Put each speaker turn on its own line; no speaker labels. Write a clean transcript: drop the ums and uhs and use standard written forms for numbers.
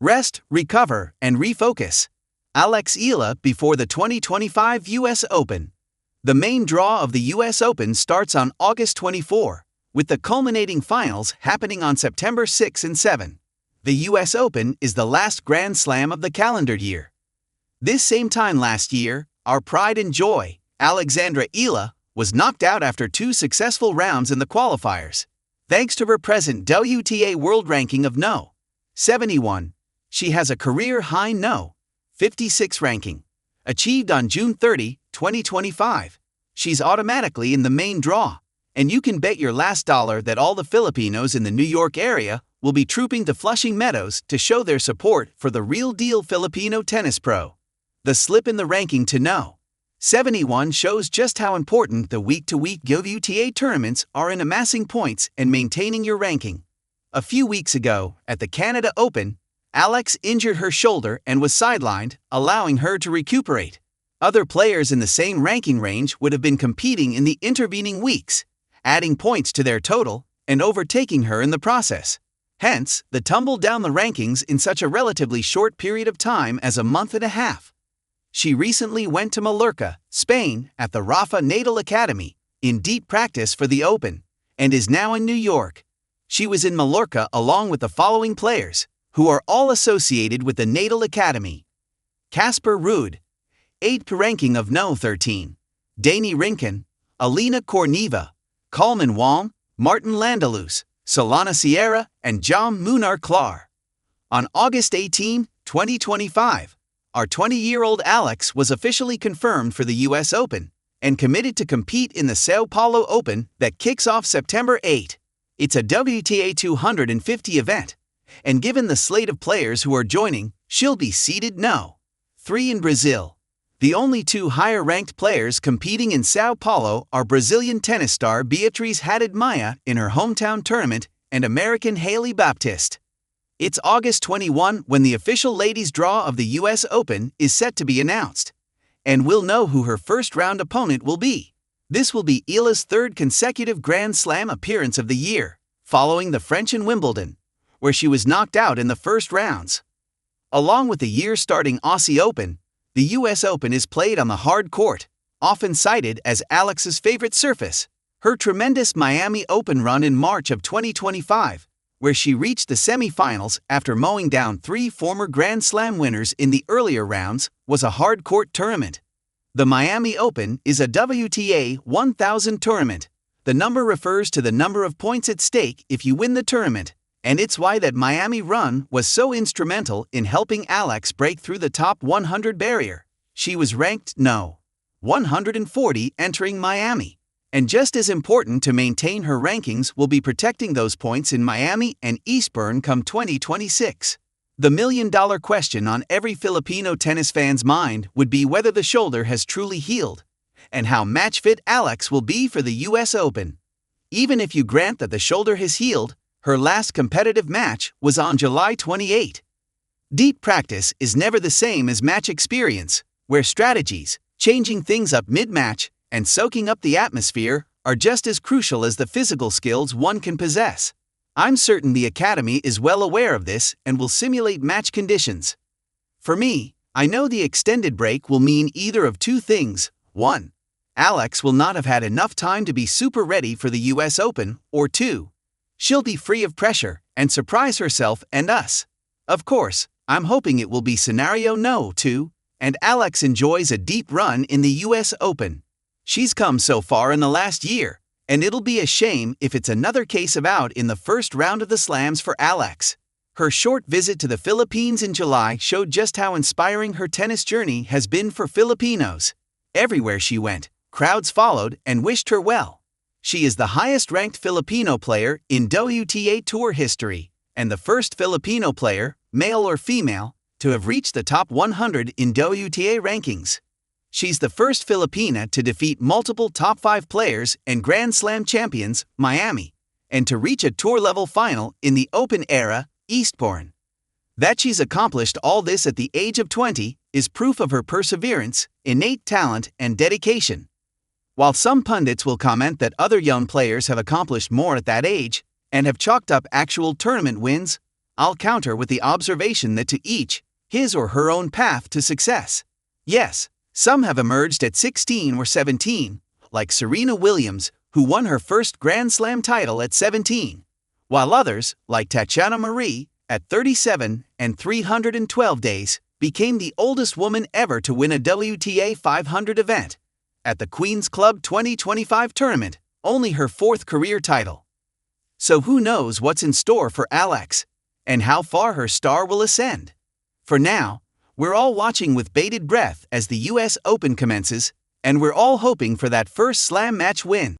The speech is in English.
Rest, recover, and refocus. Alexandra Eala before the 2025 U.S. Open. The main draw of the U.S. Open starts on August 24, with the culminating finals happening on September 6 and 7. The U.S. Open is the last Grand Slam of the calendar year. This same time last year, our pride and joy, Alexandra Eala, was knocked out after 2 successful rounds in the qualifiers. Thanks to her present WTA World Ranking of No. 71, she has a career-high No. 56 ranking. Achieved on June 30, 2025. She's automatically in the main draw, and you can bet your last dollar that all the Filipinos in the New York area will be trooping to Flushing Meadows to show their support for the real-deal Filipino tennis pro. The slip in the ranking to No. 71 shows just how important the week-to-week WTA tournaments are in amassing points and maintaining your ranking. A few weeks ago, at the Canada Open, Alex injured her shoulder and was sidelined, allowing her to recuperate. Other players in the same ranking range would have been competing in the intervening weeks, adding points to their total and overtaking her in the process. Hence, the tumble down the rankings in such a relatively short period of time as a month and a half. She recently went to Mallorca, Spain, at the Rafa Nadal Academy, in deep practice for the Open, and is now in New York. She was in Mallorca along with the following players, who are all associated with the Nadal Academy. Casper Ruud, 8th ranking of No. 13. Dani Rinken, Alina Korneva, Coleman Wong, Martin Landalus, Solana Sierra, and Jam Munar Klar. On August 18, 2025, our 20-year-old Alex was officially confirmed for the U.S. Open and committed to compete in the Sao Paulo Open that kicks off September 8. It's a WTA 250 event, and given the slate of players who are joining, she'll be seeded No. 3 in Brazil. The only 2 higher-ranked players competing in Sao Paulo are Brazilian tennis star Beatriz Haddad Maia in her hometown tournament and American Hailey Baptiste. It's August 21 when the official ladies' draw of the U.S. Open is set to be announced, and we'll know who her first-round opponent will be. This will be Eala's 3rd consecutive Grand Slam appearance of the year, following the French in Wimbledon, where she was knocked out in the first rounds. Along with the year-starting Aussie Open, the U.S. Open is played on the hard court, often cited as Alex's favorite surface. Her tremendous Miami Open run in March of 2025, where she reached the semifinals after mowing down 3 former Grand Slam winners in the earlier rounds, was a hard-court tournament. The Miami Open is a WTA 1000 tournament. The number refers to the number of points at stake if you win the tournament, and it's why that Miami run was so instrumental in helping Alex break through the top 100 barrier. She was ranked No. 140 entering Miami. And just as important to maintain her rankings will be protecting those points in Miami and Eastbourne come 2026. The million-dollar question on every Filipino tennis fan's mind would be whether the shoulder has truly healed, and how match-fit Alex will be for the U.S. Open. Even if you grant that the shoulder has healed, her last competitive match was on July 28. Deep practice is never the same as match experience, where strategies, changing things up mid-match, and soaking up the atmosphere are just as crucial as the physical skills one can possess. I'm certain the Academy is well aware of this and will simulate match conditions. For me, I know the extended break will mean either of 2 things. 1. Alex will not have had enough time to be super ready for the US Open, or 2. She'll be free of pressure and surprise herself and us. Of course, I'm hoping it will be scenario No. 2, and Alex enjoys a deep run in the US Open. She's come so far in the last year, and it'll be a shame if it's another case of out in the first round of the slams for Alex. Her short visit to the Philippines in July showed just how inspiring her tennis journey has been for Filipinos. Everywhere she went, crowds followed and wished her well. She is the highest-ranked Filipino player in WTA Tour history, and the first Filipino player, male or female, to have reached the top 100 in WTA rankings. She's the first Filipina to defeat multiple top 5 players and Grand Slam champions, Miami, and to reach a tour-level final in the Open era, Eastbourne. That she's accomplished all this at the age of 20 is proof of her perseverance, innate talent, and dedication. While some pundits will comment that other young players have accomplished more at that age and have chalked up actual tournament wins, I'll counter with the observation that to each, his or her own path to success. Yes, some have emerged at 16 or 17, like Serena Williams, who won her first Grand Slam title at 17, while others, like Tatiana Marie, at 37 and 312 days, became the oldest woman ever to win a WTA 500 event. At the Queen's Club 2025 tournament, only her fourth career title. So who knows what's in store for Alex, and how far her star will ascend? For now, we're all watching with bated breath as the US Open commences, and we're all hoping for that first slam match win.